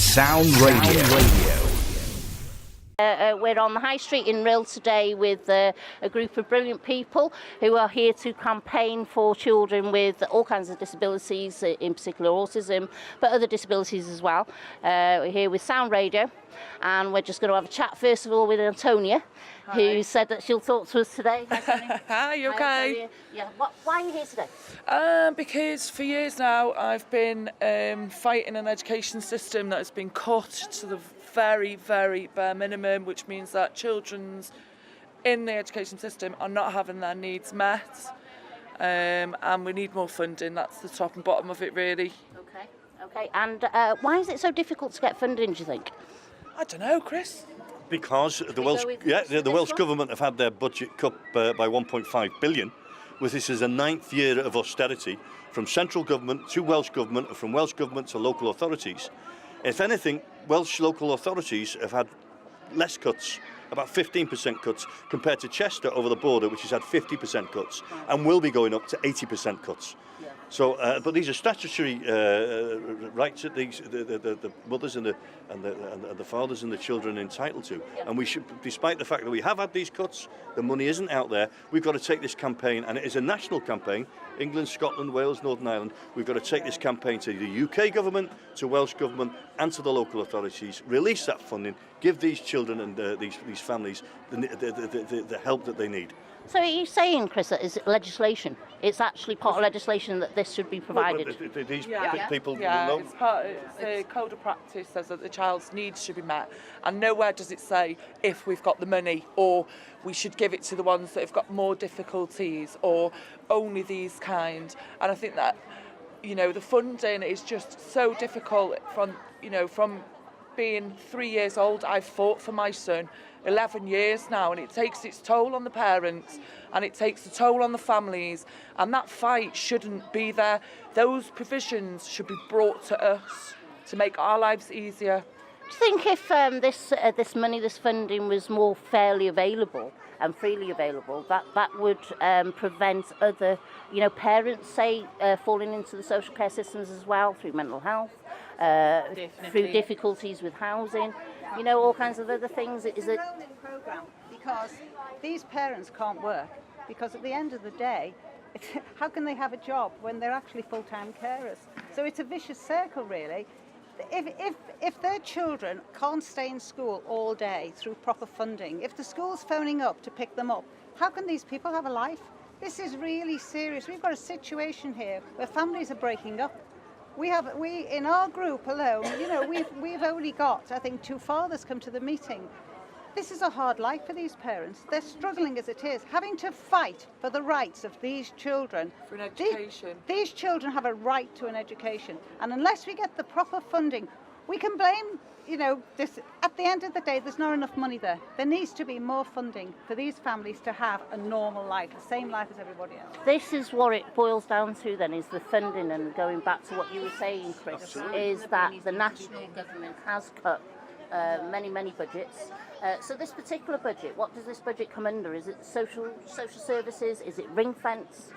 Sound Radio. We're on the High Street in Rhyl today with a group of brilliant people who are here to campaign for children with all kinds of disabilities, in particular autism, but other disabilities as well. We're here with Sound Radio, and we're just going to have a chat first of all with Antonia, who said that she'll talk to us today. Hi, you okay? Yeah. Why are you here today? Because for years now I've been fighting an education system that has been cut to the very, very bare minimum, which means that children in the education system are not having their needs met, and we need more funding. That's the top and bottom of it, really. Okay. And why is it so difficult to get funding, do you think? I don't know, Chris. Because the Welsh Government have had their budget cut by 1.5 billion, with this is a 9th year of austerity from central government to Welsh Government and from Welsh Government to local authorities. If anything, Welsh local authorities have had less cuts, about 15% cuts, compared to Chester over the border, which has had 50% cuts, and will be going up to 80% cuts. So, but these are statutory rights that the mothers and the fathers and the children are entitled to. And we should, despite the fact that we have had these cuts, the money isn't out there. We've got to take this campaign, and it is a national campaign. England, Scotland, Wales, Northern Ireland. We've got to take this campaign to the UK government, to Welsh government, and to the local authorities. Release that funding. Give these children and these families the help that they need. So are you saying, Chris, that is legislation? It's actually part of legislation that this should be provided? Well, these people know. know. The code of practice says that the child's needs should be met, and nowhere does it say if we've got the money or we should give it to the ones that have got more difficulties or only these kind. And I think that, the funding is just so difficult from being 3 years old. I've fought for my son 11 years now, and it takes its toll on the parents and it takes a toll on the families, and that fight shouldn't be there. Those provisions should be brought to us to make our lives easier. Do you think if this money, this funding was more fairly available and freely available, that would prevent other, parents, say, falling into the social care systems as well through mental health, through difficulties with housing, all kinds of other things? It's a rolling programme because these parents can't work, because at the end of the day, how can they have a job when they're actually full-time carers? So it's a vicious circle, really. If their children can't stay in school all day through proper funding, if the school's phoning up to pick them up, how can these people have a life? This is really serious. We've got a situation here where families are breaking up. We in our group alone, we've only got, I think, 2 fathers come to the meeting. This is a hard life for these parents. They're struggling as it is, having to fight for the rights of these children. For an education. These children have a right to an education. And unless we get the proper funding, we can blame, this. At the end of the day, there's not enough money there. There needs to be more funding for these families to have a normal life, the same life as everybody else. This is what it boils down to then, is the funding, and going back to what you were saying, Chris, is that the national government has cut many budgets. So this particular budget, what does this budget come under? Is it social services? Is it ring fence?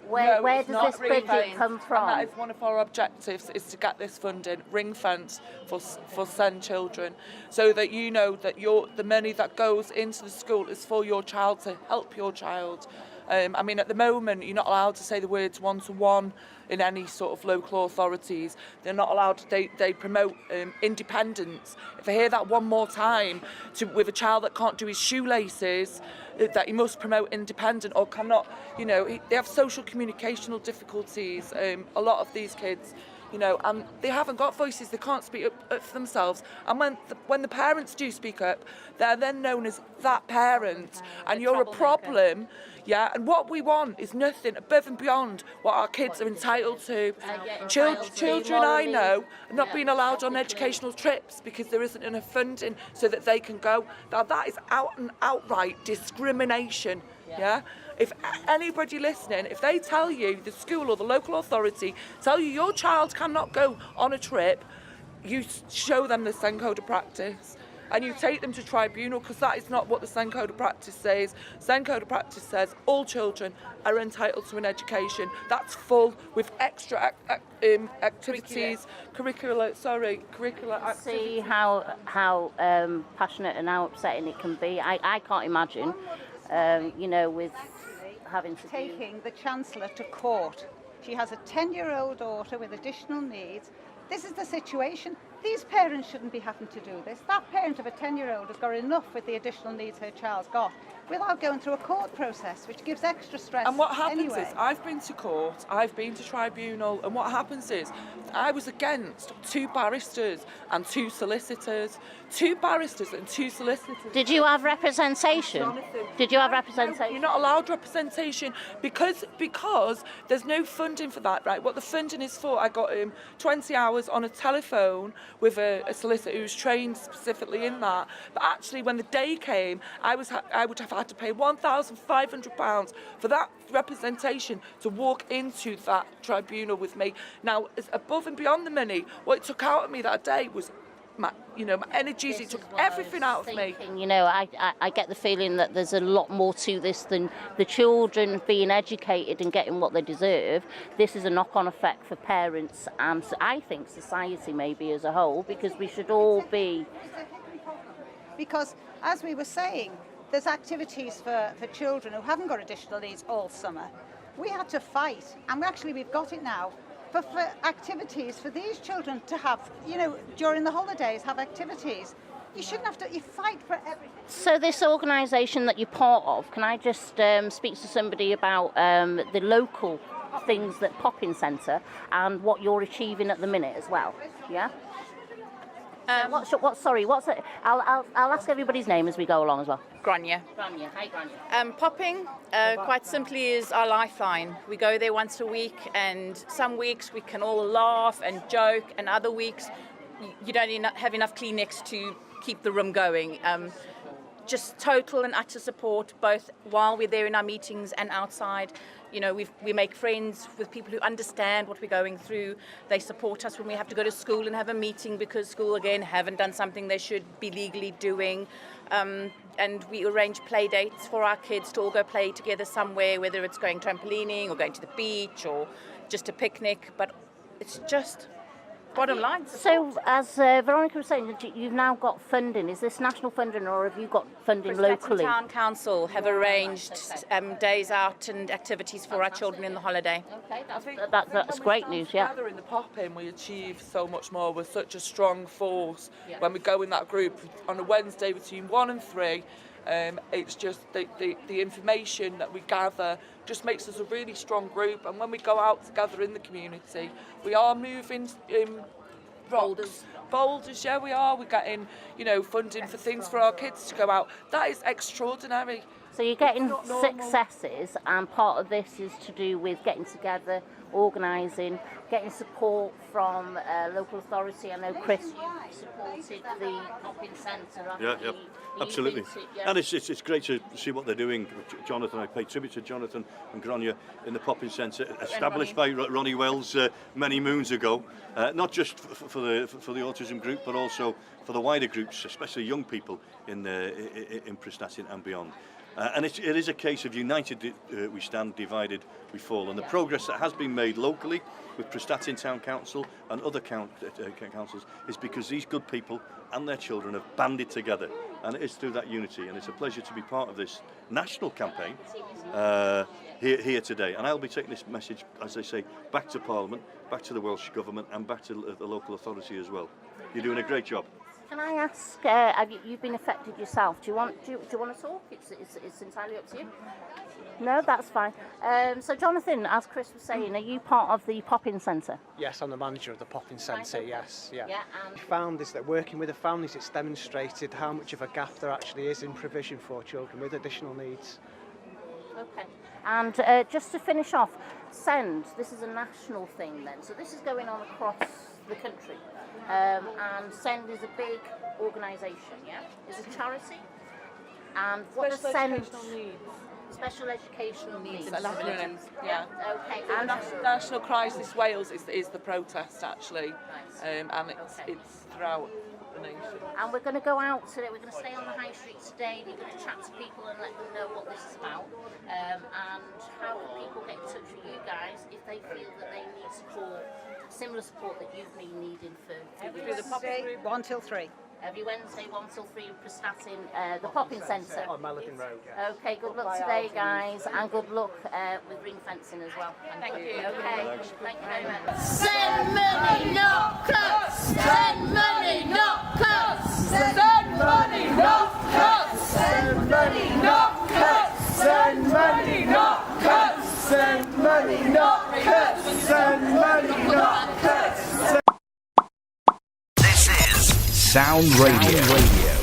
Where does this budget come from? And that is one of our objectives, is to get this funding ring fence for SEND children, so that that the money that goes into the school is for your child, to help your child. At the moment, you're not allowed to say the words one-to-one in any sort of local authorities. They're not allowed to, they promote independence. If I hear that one more time with a child that can't do his shoelaces, that he must promote independent or cannot, they have social communicational difficulties, a lot of these kids. And they haven't got voices, they can't speak up for themselves. And when the parents do speak up, they're then known as that parent, and you're a problem. Yeah, and what we want is nothing above and beyond what our kids are entitled to. Children I know are not being allowed on educational trips because there isn't enough funding so that they can go. Now that is out and outright discrimination. Yeah. If anybody listening, if they tell you, the school or the local authority tell you your child cannot go on a trip, you show them the SEND code of practice. and you take them to tribunal, because that is not what the SEND Code of Practice says. SEND Code of Practice says all children are entitled to an education that's full with extra activities, curricular activities. See how passionate and how upsetting it can be. I can't imagine, with having to taking the Chancellor to court. She has a 10-year-old daughter with additional needs. This is the situation. These parents shouldn't be having to do this. That parent of a 10-year-old has got enough with the additional needs her child's got without going through a court process, which gives extra stress. And what happens anyway. is, I've been to court, I've been to tribunal, and what happens is, I was against 2 barristers and 2 solicitors. 2 barristers and 2 solicitors. Did you have representation? Jonathan. Did you have representation? You're not allowed representation because there's no funding for that, right? What the funding is for, I got 20 hours on a telephone with a solicitor who's trained specifically in that. But actually, when the day came, I would have had to pay £1,500 for that representation to walk into that tribunal with me. Now, it's above and beyond the money. What it took out of me that day was my energies. It took everything out of me. I get the feeling that there's a lot more to this than the children being educated and getting what they deserve. This is a knock-on effect for parents and I think society maybe as a whole, because we should all be... Because, as we were saying, there's activities for children who haven't got additional needs all summer. We had to fight, and we've got it now, for activities for these children to have, during the holidays, have activities. You shouldn't have to, you fight for everything. So this organisation that you're part of, can I just speak to somebody about the local things that Popin Centre and what you're achieving at the minute as well? Yeah? What's it? I'll ask everybody's name as we go along as well. Grania. Hi, Grania. Popping, quite simply, is our lifeline. We go there once a week, and some weeks we can all laugh and joke, and other weeks you don't have enough Kleenex to keep the room going. Just total and utter support, both while we're there in our meetings and outside. We make friends with people who understand what we're going through. They support us when we have to go to school and have a meeting because school, again, haven't done something they should be legally doing. And we arrange play dates for our kids to all go play together somewhere, whether it's going trampolining or going to the beach or just a picnic. But it's just... bottom line. So, as Veronica was saying, you've now got funding. Is this national funding, or have you got funding locally? Prestatyn Town Council have arranged days out and activities for our children in the holiday. Okay, that's great news. Yeah. Together in the Popin, we achieve so much more. We're such a strong force. Yeah. When we go in that group on a Wednesday between 1 and 3. It's just the information that we gather just makes us a really strong group, and when we go out together in the community, we are moving boulders, yeah, we are. We're getting, funding for things for our kids to go out. That is extraordinary. So you're getting successes, and part of this is to do with getting together, organising, getting support from local authority. I know, Chris, you supported the Popin Centre. Yeah, absolutely. And it's great to see what they're doing. Jonathan, I pay tribute to Jonathan and Grania in the Popin Centre, established by Ronnie Wells many moons ago, not just for the autism group, but also for the wider groups, especially young people in Prestatyn and beyond. And it is a case of united we stand, divided we fall. And the progress that has been made locally with Prestatyn Town Council and other councils is because these good people and their children have banded together. And it is through that unity. And it's a pleasure to be part of this national campaign here today. And I'll be taking this message, as they say, back to Parliament, back to the Welsh Government and back to the local authority as well. You're doing a great job. Can I ask, you've been affected yourself, do you want to talk? It's entirely up to you. No, that's fine. So Jonathan, as Chris was saying, are you part of the Popin Centre? Yes, I'm the manager of the Popin Centre, yes. Yeah. And We found is that working with the families, it's demonstrated how much of a gap there actually is in provision for children with additional needs. Okay. And just to finish off, SEND, this is a national thing then, so this is going on across the country. And SEND is a big organisation, yeah? It's a charity. And what does SEND... Special educational needs. An acronym, yeah. Okay. And National Crisis Wales is the protest actually, and it's throughout the nation. And we're going to go out today, we're going to stay on the high street today, we're going to chat to people and let them know what this is about, and how can people get in touch with you guys if they feel that they need support, similar support that you've been needing for years. Wednesday, 1 till 3. Every Wednesday, 1 till 3, Prestatyn, the Popin Centre. On Melbourne Road, yeah. Okay, good luck today, guys, and good luck with ring fencing as well. Thank you. Okay, thank you very much. Send money, not cuts! Send money, not cuts! Send money, not cuts! Send money, not cuts! Send money, not cuts! Send money, not cuts! Send money, not cuts! Sound Radio.